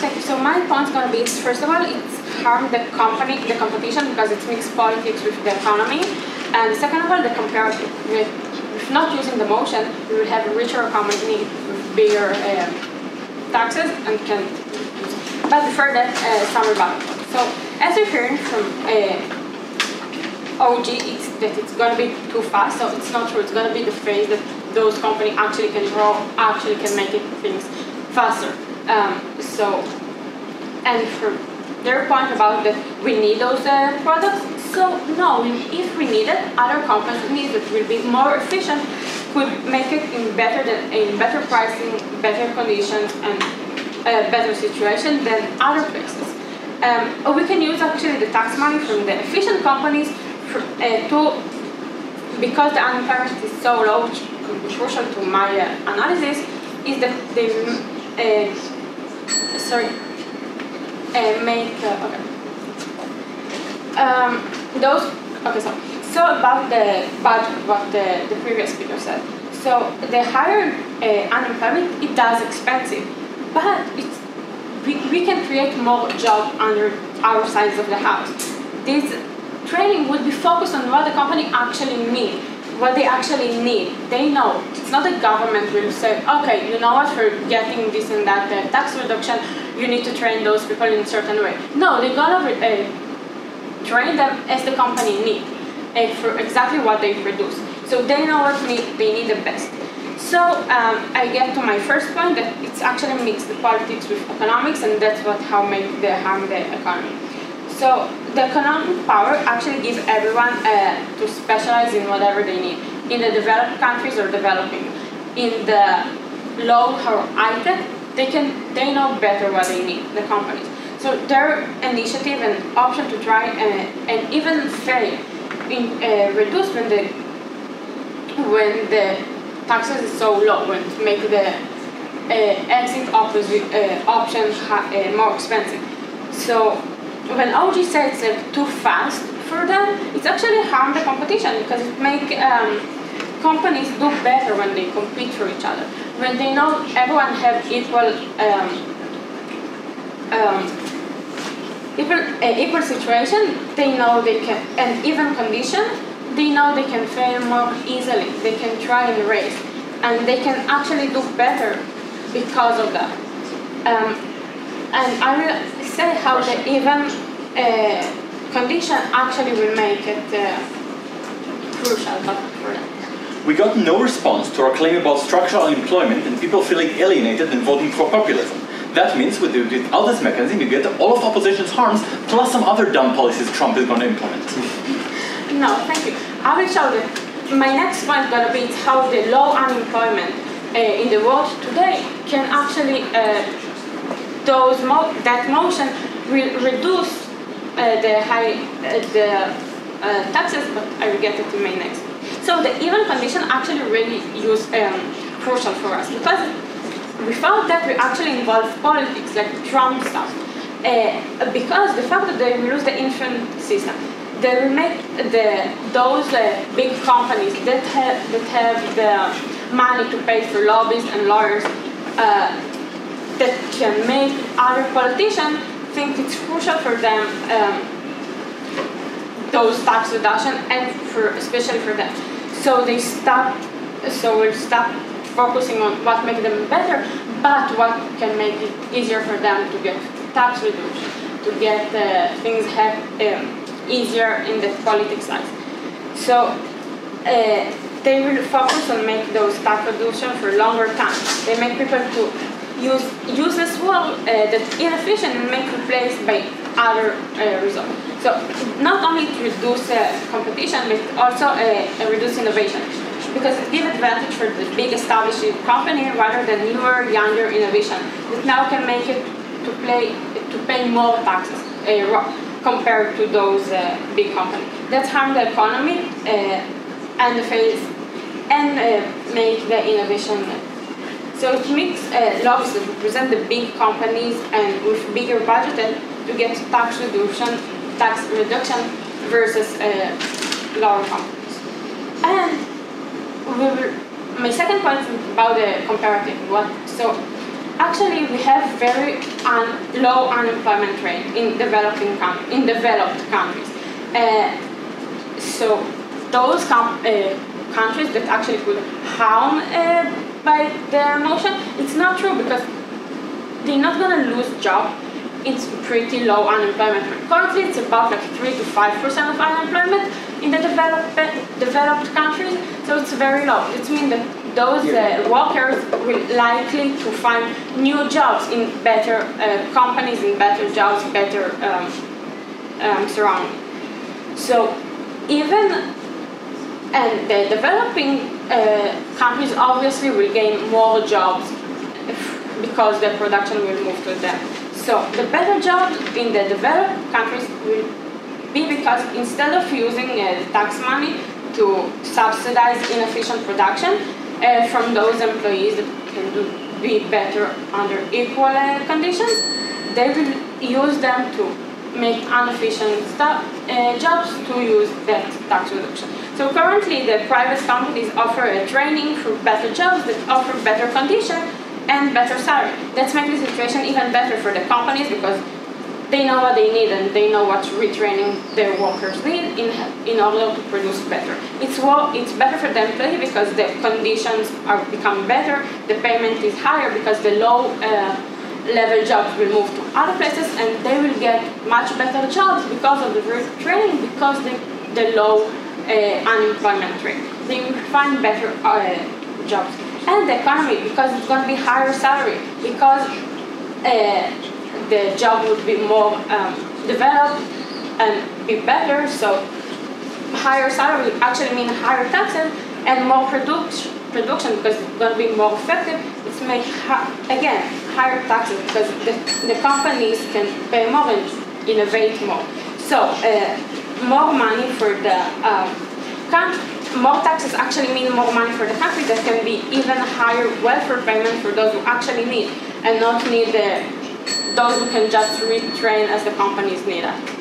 thank you. So my point's going to be, first of all, it's harm the competition, because it mixes politics with the economy. And second of all, the comparative. With not using the motion, we will have a richer economy with bigger taxes and can use it. But before that, some rebuttal. So as we're hearing from OG, it's going to be too fast. So it's not true. It's going to be the phase that those companies actually can grow, actually can make it things faster. And for their point about that we need those products, so no, if we need it, other companies that will be more efficient could make it in better pricing, better conditions, and better situation than other places. We can use actually the tax money from the efficient companies because the unemployment is so low, which could be crucial to my analysis, is that they So about the budget, what the previous speaker said. So the higher unemployment, it does expensive, but we can create more jobs under our sides of the house. This training would be focused on what the company actually needs, what they actually need. They know. It's not the government will say, okay, you know what, for getting this and that tax reduction, you need to train those people in a certain way. No, they're gonna train them as the company needs, for exactly what they produce. So they know what they need the best. So I get to my first point, that it's actually mixed the politics with economics, and that's how harm the economy. So the economic power actually gives everyone to specialize in whatever they need. In the developed countries or developing, in the low or high tech, they know better what they need, the companies. So their initiative and option to try and even fail in reduce when the taxes is so low, when to make the exit option more expensive. So when OG says it's too fast for them, it's actually harm the competition, because it makes companies do better when they compete for each other. When they know everyone have equal situation, they know they can, and even condition, they know they can fail more easily. They can try and race, and they can actually do better because of that. And I will say how the even condition actually will make it crucial for them. We got no response to our claim about structural unemployment and people feeling alienated and voting for populism. That means without this mechanism, you get all of opposition's harms, plus some other dumb policies Trump is going to implement. No, thank you. I will show that. My next point is going to be how the low unemployment in the world today can actually, that motion will reduce the taxes, but I will get it in my next. So the even condition actually really crucial for us, because without that we actually involve politics like Trump stuff. Because the fact that they will lose the infant system, they will make those big companies that have the money to pay for lobbyists and lawyers that can make other politicians think it's crucial for them those tax reduction, and especially for them. So we'll stop focusing on what makes them better, but what can make it easier for them to get tax reduction, to get things easier in the politics side. So they will focus on make those tax reduction for longer time. They make people to use as well that inefficient and make replaced by other results. So not only to reduce competition, but also reduce innovation, because it gives advantage for the big established company rather than newer, younger innovation that now can make it to pay more taxes compared to those big companies. That's harm the economy and the phase and make the innovation. So it makes laws that represent the big companies and with bigger budget to get tax reduction versus lower companies. And my second point is about the comparative. So Actually, we have very low unemployment rate in developed countries. So those countries that actually could harm by their motion, it's not true because they're not going to lose job. It's pretty low unemployment rate. Currently, it's about like 3 to 5% of unemployment in the developed countries, so it's very low. It means that those workers will likely to find new jobs in better companies, in better jobs, better surroundings. So even and the developing countries obviously will gain more jobs because the production will move to them. So the better jobs in the developed countries will be because instead of using tax money to subsidize inefficient production from those employees that can be better under equal conditions, they will use them to make inefficient jobs to use that tax reduction. So currently the private companies offer a training for better jobs that offer better conditions and better salary. That's making the situation even better for the companies because they know what they need and they know what retraining their workers need in order to produce better. It's better for the employee because the conditions are become better, the payment is higher because the low level jobs will move to other places and they will get much better jobs because of the retraining, because the low unemployment rate. They will find better jobs. And the economy, because it's going to be higher salary, because the job would be more developed and be better, so higher salary actually means higher taxes and more production because it's going to be more effective. It's make again higher taxes because the companies can pay more and innovate more. So more money for the more taxes actually mean more money for the country that can be even higher welfare payment for those who actually need and not need those who can just retrain as the companies need it.